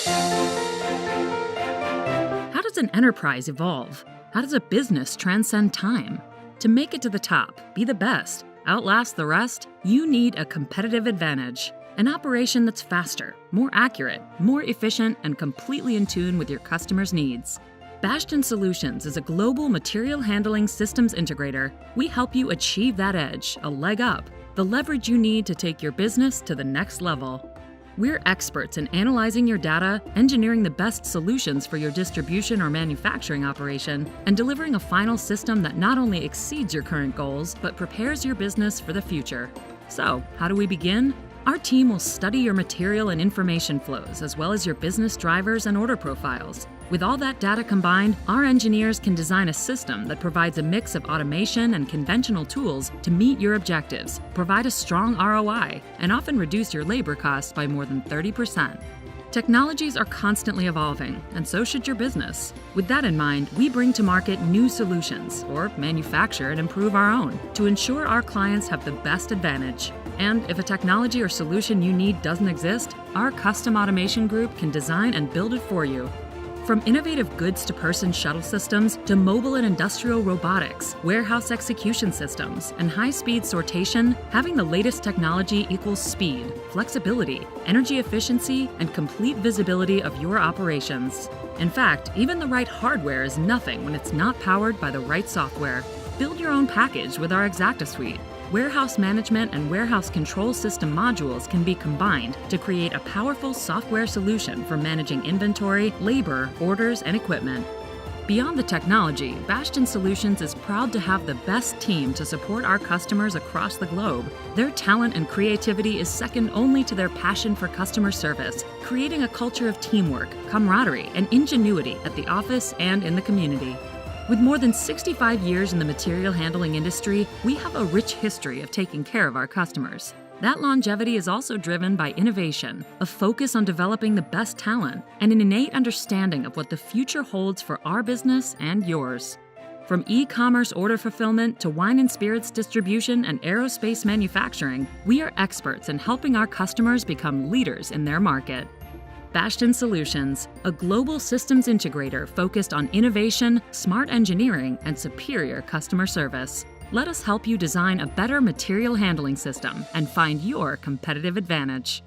How does an enterprise evolve? How does a business transcend time? To make it to the top, be the best, outlast the rest, you need a competitive advantage. An operation that's faster, more accurate, more efficient, and completely in tune with your customers' needs. Bastian Solutions is a global material handling systems integrator. We help you achieve that edge, a leg up, the leverage you need to take your business to the next level. We're experts in analyzing your data, engineering the best solutions for your distribution or manufacturing operation, and delivering a final system that not only exceeds your current goals, but prepares your business for the future. So, how do we begin? Our team will study your material and information flows, as well as your business drivers and order profiles. With all that data combined, our engineers can design a system that provides a mix of automation and conventional tools to meet your objectives, provide a strong ROI, and often reduce your labor costs by more than 30%. Technologies are constantly evolving, and so should your business. With that in mind, we bring to market new solutions, or manufacture and improve our own, to ensure our clients have the best advantage. And if a technology or solution you need doesn't exist, our custom automation group can design and build it for you. From innovative goods-to-person shuttle systems to mobile and industrial robotics, warehouse execution systems, and high-speed sortation, having the latest technology equals speed, flexibility, energy efficiency, and complete visibility of your operations. In fact, even the right hardware is nothing when it's not powered by the right software. Build your own package with our Exacta suite. Warehouse management and warehouse control system modules can be combined to create a powerful software solution for managing inventory, labor, orders, and equipment. Beyond the technology, Bastian Solutions is proud to have the best team to support our customers across the globe. Their talent and creativity is second only to their passion for customer service, creating a culture of teamwork, camaraderie, and ingenuity at the office and in the community. With more than 65 years in the material handling industry, we have a rich history of taking care of our customers. That longevity is also driven by innovation, a focus on developing the best talent, and an innate understanding of what the future holds for our business and yours. From e-commerce order fulfillment to wine and spirits distribution and aerospace manufacturing, we are experts in helping our customers become leaders in their market. Bastian Solutions, a global systems integrator focused on innovation, smart engineering, and superior customer service. Let us help you design a better material handling system and find your competitive advantage.